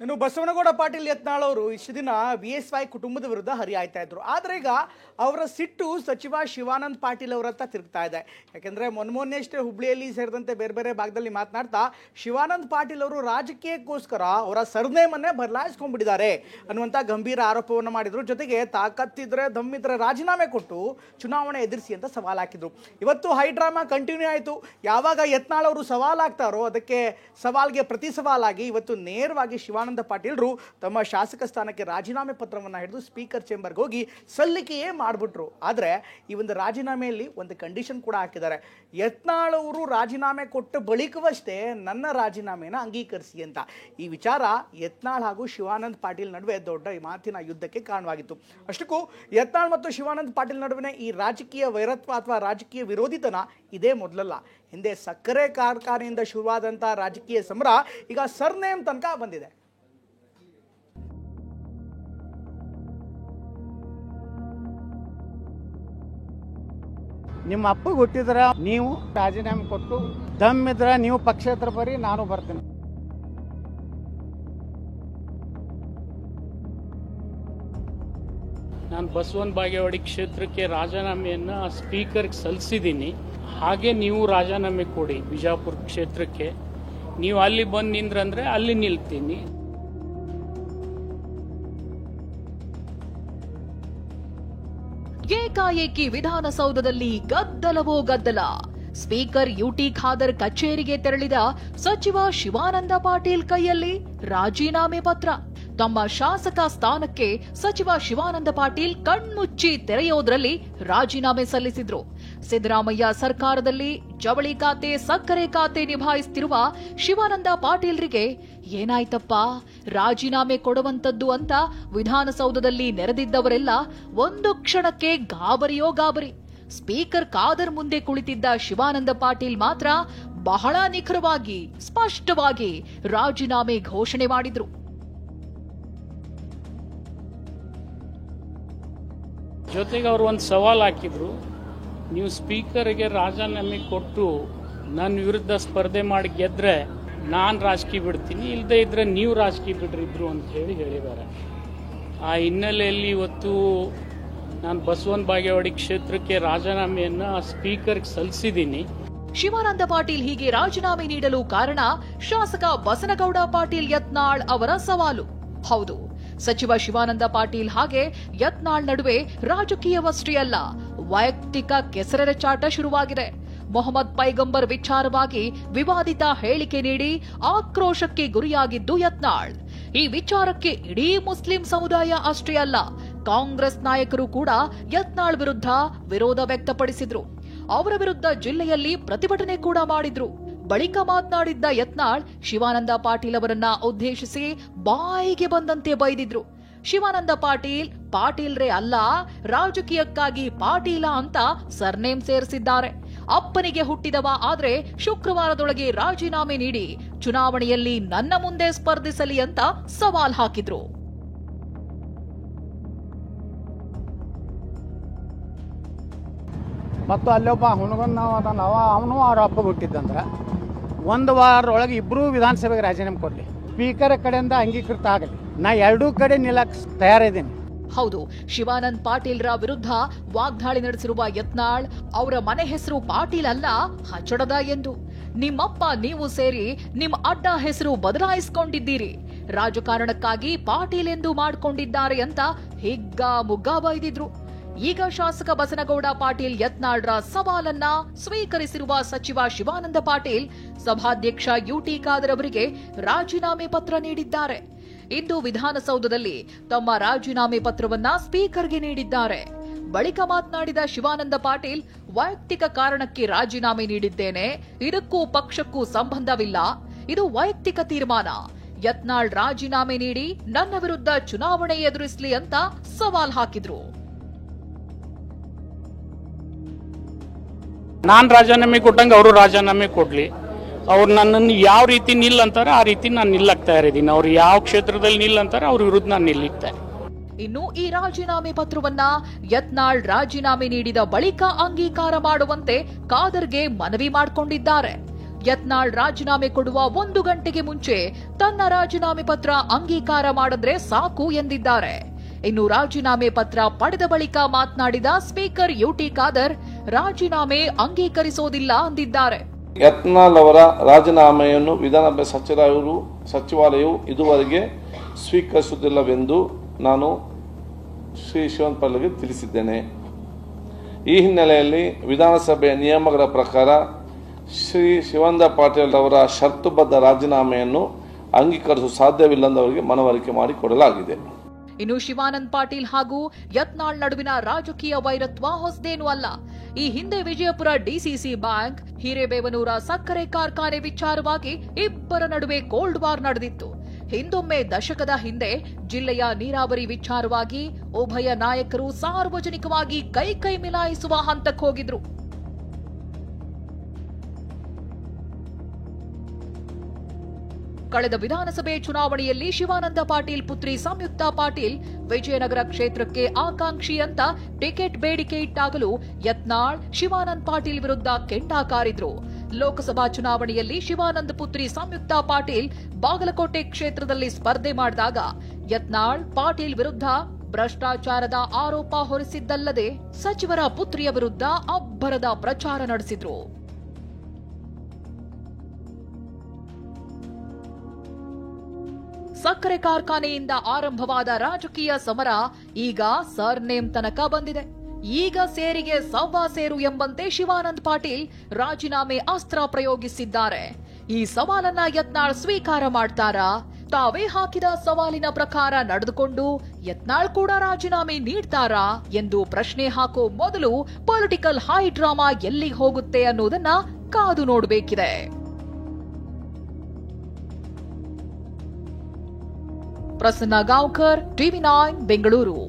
ಇನ್ನು ಬಸವನಗೌಡ ಪಾಟೀಲ್ ಯತ್ನಾಳ್ ಅವರು ಇಷ್ಟು ದಿನ BSY ಕುಟುಂಬದ ವಿರುದ್ಧ ಹರಿಯಾಯ್ತಾ ಇದ್ರು. ಆದರೆ ಈಗ ಅವರ ಸಿಟ್ಟು ಸಚಿವ ಶಿವಾನಂದ ಪಾಟೀಲ್ ಅವರ ಹತ್ರ ತಿರುಗ್ತಾ ಇದೆ. ಯಾಕೆಂದರೆ ಮೊನ್ನೆಯಷ್ಟೇ ಹುಬ್ಳಿಯಲ್ಲಿ ಸೇರಿದಂತೆ ಬೇರೆ ಬೇರೆ ಭಾಗದಲ್ಲಿ ಮಾತನಾಡ್ತಾ ಶಿವಾನಂದ ಪಾಟೀಲ್ ಅವರು ರಾಜಕೀಯಕ್ಕೋಸ್ಕರ ಅವರ ಸರ್ನೇಮನ್ನೇ ಬದಲಾಯಿಸ್ಕೊಂಡ್ಬಿಟ್ಟಿದ್ದಾರೆ ಅನ್ನುವಂಥ ಗಂಭೀರ ಆರೋಪವನ್ನು ಮಾಡಿದರು. ಜೊತೆಗೆ ತಾಕತ್ತಿದ್ರೆ ದಮ್ಮಿದ್ರೆ ರಾಜೀನಾಮೆ ಕೊಟ್ಟು ಚುನಾವಣೆ ಎದುರಿಸಿ ಅಂತ ಸವಾಲು ಹಾಕಿದ್ರು. ಇವತ್ತು ಹೈ ಡ್ರಾಮಾ ಕಂಟಿನ್ಯೂ ಆಯಿತು. ಯಾವಾಗ ಯತ್ನಾಳ್ ಅವರು ಸವಾಲಾಗ್ತಾರೋ ಅದಕ್ಕೆ ಸವಾಲ್ಗೆ ಪ್ರತಿ ಸವಾಲಾಗಿ ಇವತ್ತು ನೇರವಾಗಿ ಶಿವಾನಂದ ಪಾಟೀಲ್ರು ತಮ್ಮ ಶಾಸಕ ಸ್ಥಾನಕ್ಕೆ ರಾಜೀನಾಮೆ ಪತ್ರವನ್ನು ಹಿಡಿದು ಸ್ಪೀಕರ್ ಚೇಂಬರ್ಗೆ ಹೋಗಿ ಸಲ್ಲಿಕೆಯೇ ಮಾಡಿಬಿಟ್ರು. ಆದರೆ ಈ ಒಂದು ರಾಜೀನಾಮೆಯಲ್ಲಿ ಒಂದು ಕಂಡೀಷನ್ ಕೂಡ ಹಾಕಿದ್ದಾರೆ. ಯತ್ನಾಳ್ ಅವರು ರಾಜೀನಾಮೆ ಕೊಟ್ಟ ಬಳಿಕವಷ್ಟೇ ನನ್ನ ರಾಜೀನಾಮೆನ ಅಂಗೀಕರಿಸಿ ಅಂತ. ಈ ವಿಚಾರ ಯತ್ನಾಳ್ ಹಾಗೂ ಶಿವಾನಂದ ಪಾಟೀಲ್ ನಡುವೆ ದೊಡ್ಡ ಮಾತಿನ ಯುದ್ಧಕ್ಕೆ ಕಾರಣವಾಗಿತ್ತು. ಅಷ್ಟಕ್ಕೂ ಯತ್ನಾಳ್ ಮತ್ತು ಶಿವಾನಂದ ಪಾಟೀಲ್ ನಡುವಿನ ಈ ರಾಜಕೀಯ ವೈರತ್ವ ಅಥವಾ ರಾಜಕೀಯ ವಿರೋಧಿತನ ಇದೇ ಮೊದಲಲ್ಲ. ಹಿಂದೆ ಸಕ್ಕರೆ ಕಾರ್ಖಾನೆಯಿಂದ ಶುರುವಾದಂಥ ರಾಜಕೀಯ ಸಮರ ಈಗ ಸರ್ನೇಮ್ ತನಕ ಬಂದಿದೆ. ನಿಮ್ಮ ಅಪ್ಪಗೆ ಹುಟ್ಟಿದ್ರ ನೀವು ರಾಜೀನಾಮೆ ಕೊಟ್ಟು ದಮ್ಮಿದ್ರ ನೀವು ಪಕ್ಷೇತರ ಬರೀ ನಾನು ಬರ್ತೇನೆ. ನಾನು ಬಸವನ ಬಾಗೇವಾಡಿ ಕ್ಷೇತ್ರಕ್ಕೆ ರಾಜೀನಾಮೆಯನ್ನು ಸ್ಪೀಕರ್ಗೆ ಸಲ್ಲಿಸಿದ್ದೀನಿ. ಹಾಗೆ ನೀವು ರಾಜೀನಾಮೆ ಕೊಡಿ ಬಿಜಾಪುರ ಕ್ಷೇತ್ರಕ್ಕೆ. ನೀವು ಅಲ್ಲಿ ಬಂದು ನಿಂದ್ರಂದ್ರೆ ಅಲ್ಲಿ ನಿಲ್ತೀನಿ. ಏಕಾಏಕಿ ವಿಧಾನಸೌಧದಲ್ಲಿ ಗದ್ದಲವೋ ಗದ್ದಲ. ಸ್ಪೀಕರ್ ಯುಟಿ ಖಾದರ್ ಕಚೇರಿಗೆ ತೆರಳಿದ ಸಚಿವ ಶಿವಾನಂದ ಪಾಟೀಲ್ ಕೈಯಲ್ಲಿ ರಾಜೀನಾಮೆ ಪತ್ರ. ತಮ್ಮ ಶಾಸಕ ಸ್ಥಾನಕ್ಕೆ ಸಚಿವ ಶಿವಾನಂದ ಪಾಟೀಲ್ ಕಣ್ಮುಚ್ಚಿ ತೆರೆಯೋದ್ರಲ್ಲಿ ರಾಜೀನಾಮೆ ಸಲ್ಲಿಸಿದ್ರು. ಸಿದ್ದರಾಮಯ್ಯ ಸರ್ಕಾರದಲ್ಲಿ ಜವಳಿ ಖಾತೆ, ಸಕ್ಕರೆ ಖಾತೆ ನಿಭಾಯಿಸುತ್ತಿರುವ ಶಿವಾನಂದ ಪಾಟೀಲ್ರಿಗೆ ಏನಾಯ್ತಪ್ಪ ರಾಜೀನಾಮೆ ಕೊಡುವಂತದ್ದು ಅಂತ ವಿಧಾನಸೌಧದಲ್ಲಿ ನೆರೆದಿದ್ದವರೆಲ್ಲ ಒಂದು ಕ್ಷಣಕ್ಕೆ ಗಾಬರಿಯೋ ಗಾಬರಿ. ಸ್ಪೀಕರ್ ಖಾದರ್ ಮುಂದೆ ಕುಳಿತಿದ್ದ ಶಿವಾನಂದ ಪಾಟೀಲ್ ಮಾತ್ರ ಬಹಳ ನಿಖರವಾಗಿ ಸ್ಪಷ್ಟವಾಗಿ ರಾಜೀನಾಮೆ ಘೋಷಣೆ ಮಾಡಿದ್ರು. ಜೊತೆಗೆ ಅವರು ಒಂದು ಸವಾಲು ಹಾಕಿದ್ರು, ನೀವು ಸ್ಪೀಕರ್ಗೆ ರಾಜೀನಾಮೆ ಕೊಟ್ಟು ನನ್ನ ವಿರುದ್ಧ ಸ್ಪರ್ಧೆ ಮಾಡಿ ಗೆದ್ರೆ ನಾನು ರಾಜಕೀಯ ಬಿಡ್ತೀನಿ, ಇಲ್ಲದೆ ಇದ್ರೆ ನೀವು ರಾಜಕೀಯ ಬಿಡ್ರಿದ್ರು ಅಂತ ಹೇಳಿದ್ದಾರೆ. ಆ ಹಿನ್ನೆಲೆಯಲ್ಲಿ ಇವತ್ತು ನಾನು ಬಸವನ ಬಾಗೇವಾಡಿ ಕ್ಷೇತ್ರಕ್ಕೆ ರಾಜೀನಾಮೆಯನ್ನು ಸ್ಪೀಕರ್ಗೆ ಸಲ್ಲಿಸಿದ್ದೀನಿ. ಶಿವಾನಂದ ಪಾಟೀಲ್ ಹೀಗೆ ರಾಜೀನಾಮೆ ನೀಡಲು ಕಾರಣ ಶಾಸಕ ಬಸನಗೌಡ ಪಾಟೀಲ್ ಯತ್ನಾಳ್ ಅವರ ಸವಾಲು. ಹೌದು, ಸಚಿವ ಶಿವಾನಂದ ಪಾಟೀಲ್ ಹಾಗೆ ಯತ್ನಾಳ್ ನಡುವೆ ರಾಜಕೀಯವಷ್ಟೇ ಅಲ್ಲ, ವೈಯಕ್ತಿಕ ಕೆಸರೆರಚಾಟ ಶುರುವಾಗಿದೆ. ಮೊಹಮ್ಮದ್ ಪೈಗಂಬರ್ ವಿಚಾರವಾಗಿ ವಿವಾದಿತ ಹೇಳಿಕೆ ನೀಡಿ ಆಕ್ರೋಶಕ್ಕೆ ಗುರಿಯಾಗಿದ್ದು ಯತ್ನಾಳ್. ಈ ವಿಚಾರಕ್ಕೆ ಇಡೀ ಮುಸ್ಲಿಂ ಸಮುದಾಯ ಅಷ್ಟೇ ಅಲ್ಲ, ಕಾಂಗ್ರೆಸ್ ನಾಯಕರು ಕೂಡ ಯತ್ನಾಳ್ ವಿರುದ್ಧ ವಿರೋಧ ವ್ಯಕ್ತಪಡಿಸಿದ್ರು. ಅವರ ವಿರುದ್ಧ ಜಿಲ್ಲೆಯಲ್ಲಿ ಪ್ರತಿಭಟನೆ ಕೂಡ ಮಾಡಿದ್ರು. ಬಳಿಕ ಮಾತನಾಡಿದ್ದ ಯತ್ನಾಳ್ ಶಿವಾನಂದ ಪಾಟೀಲ್ ಅವರನ್ನ ಉದ್ದೇಶಿಸಿ ಬಾಯಿಗೆ ಬಂದಂತೆ ಬೈದಿದ್ರು. ಶಿವಾನಂದ ಪಾಟೀಲ್ ಪಾಟೀಲ್ರೇ ಅಲ್ಲ, ರಾಜಕೀಯಕ್ಕಾಗಿ ಪಾಟೀಲ ಅಂತ ಸರ್ನೇಮ್ ಸೇರಿಸಿದ್ದಾರೆ. ಅಪ್ಪನಿಗೆ ಹುಟ್ಟಿದವ ಆದ್ರೆ ಶುಕ್ರವಾರದೊಳಗೆ ರಾಜೀನಾಮೆ ನೀಡಿ ಚುನಾವಣೆಯಲ್ಲಿ ನನ್ನ ಮುಂದೆ ಸ್ಪರ್ಧಿಸಲಿ ಅಂತ ಸವಾಲ್ ಹಾಕಿದ್ರು. ಮತ್ತು ಅಲ್ಲೊಬ್ಬ ಹುಣಗನ್ ಅವನು ಅವ್ರ ಅಪ್ಪಗೆ ಹುಟ್ಟಿದ್ದಂದ್ರೆ ಒಂದು ವಾರದೊಳಗೆ ಇಬ್ಬರೂ ವಿಧಾನಸಭೆಗೆ ರಾಜೀನಾಮೆ ಕೊಡಲಿ, ಸ್ಪೀಕರ್ ಕಡೆಯಿಂದ ಅಂಗೀಕೃತ ಆಗಲಿ. ನಾ ಎರಡೂ ಕಡೆ ನಿಲ್ಲಕ್ಕೆ ತಯಾರಿದ್ದೀನಿ. ಹೌದು, ಶಿವಾನಂದ್ ಪಾಟೀಲ್ರ ವಿರುದ್ಧ ವಾಗ್ದಾಳಿ ನಡೆಸಿರುವ ಯತ್ನಾಳ್ ಅವರ ಮನೆ ಹೆಸರು ಪಾಟೀಲ್ ಅಲ್ಲ, ಹಚಡದ ಎಂದು. ನಿಮ್ಮಪ್ಪ ನೀವು ಸೇರಿ ನಿಮ್ಮ ಅಡ್ಡ ಹೆಸರು ಬದಲಾಯಿಸಿಕೊಂಡಿದ್ದೀರಿ, ರಾಜಕಾರಣಕ್ಕಾಗಿ ಪಾಟೀಲ್ ಎಂದು ಮಾಡಿಕೊಂಡಿದ್ದಾರೆ ಅಂತ ಹಿಗ್ಗಾ ಮುಗ್ಗಾ ಬೈದಿದ್ರು. ಈಗ ಶಾಸಕ ಬಸನಗೌಡ ಪಾಟೀಲ್ ಯತ್ನಾಳ್ರ ಸವಾಲನ್ನ ಸ್ವೀಕರಿಸಿರುವ ಸಚಿವ ಶಿವಾನಂದ ಪಾಟೀಲ್ ಸಭಾಧ್ಯಕ್ಷ ಯುಟಿ ಖಾದರ್ ಅವರಿಗೆ ರಾಜೀನಾಮೆ ಪತ್ರ ನೀಡಿದ್ದಾರೆ. ಇಂದು ವಿಧಾನಸೌಧದಲ್ಲಿ ತಮ್ಮ ರಾಜೀನಾಮೆ ಪತ್ರವನ್ನ ಸ್ಪೀಕರ್ಗೆ ನೀಡಿದ್ದಾರೆ. ಬಳಿಕ ಮಾತನಾಡಿದ ಶಿವಾನಂದ ಪಾಟೀಲ್, ವೈಯಕ್ತಿಕ ಕಾರಣಕ್ಕೆ ರಾಜೀನಾಮೆ ನೀಡಿದ್ದೇನೆ, ಇದಕ್ಕೂ ಪಕ್ಷಕ್ಕೂ ಸಂಬಂಧವಿಲ್ಲ, ಇದು ವೈಯಕ್ತಿಕ ತೀರ್ಮಾನ. ಯತ್ನಾಳ್ ರಾಜೀನಾಮೆ ನೀಡಿ ನನ್ನ ವಿರುದ್ಧ ಚುನಾವಣೆ ಎದುರಿಸಲಿ ಅಂತ ಸವಾಲ್ ಹಾಕಿದ್ರು. ನಾನು ರಾಜೀನಾಮೆ ಕೊಟ್ಟಂಗೆ ಅವರು ರಾಜೀನಾಮೆ ಕೊಡ್ಲಿ. ಅವ್ರು ನನ್ನನ್ನು ಯಾವ ರೀತಿ ನಿಲ್ಲಂತಾರೆ ಆ ರೀತಿ ನಾನು ನಿಲ್ಲಕ್ಕೆ ತಯಾರಿದ್ದೀನಿ. ಅವ್ರು ಯಾವ ಕ್ಷೇತ್ರದಲ್ಲಿ ನಿಲ್ಲಂತಾರೆ ಅವ್ರ ವಿರುದ್ಧ ನಾನು ನಿಲ್ಲುತ್ತೆ. ಇನ್ನು ಈ ರಾಜೀನಾಮೆ ಪತ್ರವನ್ನ ಯತ್ನಾಳ್ ರಾಜೀನಾಮೆ ನೀಡಿದ ಬಳಿಕ ಅಂಗೀಕಾರ ಮಾಡುವಂತೆ ಖಾದರ್ಗೆ ಮನವಿ ಮಾಡಿಕೊಂಡಿದ್ದಾರೆ. ಯತ್ನಾಳ್ ರಾಜೀನಾಮೆ ಕೊಡುವ 1 ಗಂಟೆಗೆ ಮುಂಚೆ ತನ್ನ ರಾಜೀನಾಮೆ ಪತ್ರ ಅಂಗೀಕಾರ ಮಾಡಿದ್ರೆ ಸಾಕು ಎಂದಿದ್ದಾರೆ. ಇನ್ನು ರಾಜೀನಾಮೆ ಪತ್ರ ಪಡೆದ ಬಳಿಕ ಮಾತನಾಡಿದ ಸ್ಪೀಕರ್ ಯುಟಿ ಖಾದರ್ ರಾಜೀನಾಮೆ ಅಂಗೀಕರಿಸೋದಿಲ್ಲ ಅಂದಿದ್ದಾರೆ. ಯತ್ನಾಳ್ ಅವರ ರಾಜೀನಾಮೆಯನ್ನು ವಿಧಾನಸಭೆ ಸಚಿವಾಲಯವು ಇದುವರೆಗೆ ಸ್ವೀಕರಿಸುವುದಿಲ್ಲವೆಂದು ನಾನು ಶ್ರೀ ಶಿವಾನಂದ ಪಾಟೀಲ್ಗೆ ತಿಳಿಸಿದ್ದೇನೆ. ಈ ಹಿನ್ನೆಲೆಯಲ್ಲಿ ವಿಧಾನಸಭೆಯ ನಿಯಮಗಳ ಪ್ರಕಾರ ಶ್ರೀ ಶಿವಾನಂದ ಪಾಟೀಲ್ ಅವರ ಷರತ್ತುಬದ್ಧ ರಾಜೀನಾಮೆಯನ್ನು ಅಂಗೀಕರಿಸಲು ಸಾಧ್ಯವಿಲ್ಲ ಅವರಿಗೆ ಮನವರಿಕೆ ಮಾಡಿಕೊಡಲಾಗಿದೆ. ಇನ್ನು ಶಿವಾನಂದ ಪಾಟೀಲ್ ಹಾಗೂ ಯತ್ನಾಳ್ ನಡುವಿನ ರಾಜಕೀಯ ವೈರತ್ವ ಹೊಸದೇನೂ ಅಲ್ಲ. ಈ ಹಿಂದೆ ವಿಜಯಪುರ ಡಿಸಿಸಿ ಬ್ಯಾಂಕ್, ಹಿರೇಬೇವನೂರ ಸಕ್ಕರೆ ಕಾರ್ಖಾನೆ ವಿಚಾರವಾಗಿ ಇಬ್ಬರ ನಡುವೆ ಕೋಲ್ಡ್ ವಾರ್ ನಡೆದಿತ್ತು. ಹಿಂದೊಮ್ಮೆ ದಶಕದ ಹಿಂದೆ ಜಿಲ್ಲೆಯ ನೀರಾವರಿ ವಿಚಾರವಾಗಿ ಉಭಯ ನಾಯಕರು ಸಾರ್ವಜನಿಕವಾಗಿ ಕೈ ಮಿಲಾಯಿಸುವ ಹಂತಕ್ಕೆ ಹೋಗಿದ್ರು. ಕಳೆದ ವಿಧಾನಸಭೆ ಚುನಾವಣೆಯಲ್ಲಿ ಶಿವಾನಂದ ಪಾಟೀಲ್ ಪುತ್ರಿ ಸಂಯುಕ್ತಾ ಪಾಟೀಲ್ ವಿಜಯನಗರ ಕ್ಷೇತ್ರಕ್ಕೆ ಆಕಾಂಕ್ಷಿ ಅಂತ ಟಿಕೆಟ್ ಬೇಡಿಕೆ ಇಟ್ಟಾಗಲೂ ಯತ್ನಾಳ್ ಶಿವಾನಂದ ಪಾಟೀಲ್ ವಿರುದ್ಧ ಕೆಂಡ ಕಾರಿದ್ರು. ಲೋಕಸಭಾ ಚುನಾವಣೆಯಲ್ಲಿ ಶಿವಾನಂದ ಪುತ್ರಿ ಸಂಯುಕ್ತಾ ಪಾಟೀಲ್ ಬಾಗಲಕೋಟೆ ಕ್ಷೇತ್ರದಲ್ಲಿ ಸ್ಪರ್ಧೆ ಮಾಡಿದಾಗ ಯತ್ನಾಳ್ ಪಾಟೀಲ್ ವಿರುದ್ಧ ಭ್ರಷ್ಟಾಚಾರದ ಆರೋಪ ಹೊರಿಸಿದ್ದಲ್ಲದೆ ಸಚಿವರ ಪುತ್ರಿಯ ವಿರುದ್ಧ ಅಬ್ಬರದ ಪ್ರಚಾರ ನಡೆಸಿದ್ರು. ಸಕ್ಕರೆ ಕಾರ್ಖಾನೆಯಿಂದ ಆರಂಭವಾದ ರಾಜಕೀಯ ಸಮರ ಈಗ ಸರ್ನೇಮ್ ತನಕ ಬಂದಿದೆ. ಈಗ ಸೇರಿಗೆ ಸವ್ವಾ ಸೇರು ಎಂಬಂತೆ ಶಿವಾನಂದ ಪಾಟೀಲ್ ರಾಜೀನಾಮೆ ಅಸ್ತ್ರ ಪ್ರಯೋಗಿಸಿದ್ದಾರೆ. ಈ ಸವಾಲನ್ನ ಯತ್ನಾಳ್ ಸ್ವೀಕಾರ ಮಾಡ್ತಾರಾ? ತಾವೇ ಹಾಕಿದ ಸವಾಲಿನ ಪ್ರಕಾರ ನಡೆದುಕೊಂಡು ಯತ್ನಾಳ್ ಕೂಡ ರಾಜೀನಾಮೆ ನೀಡ್ತಾರಾ ಎಂದು ಪ್ರಶ್ನೆ ಹಾಕೋ ಮೊದಲು ಪೊಲಿಟಿಕಲ್ ಹೈ ಡ್ರಾಮಾ ಎಲ್ಲಿಗೆ ಹೋಗುತ್ತೆ ಅನ್ನೋದನ್ನ ಕಾದು ನೋಡಬೇಕಿದೆ. ಪ್ರಸನ್ನ ಗಾಂವ್ಕರ್, ಟಿವಿ9 ಬೆಂಗಳೂರು.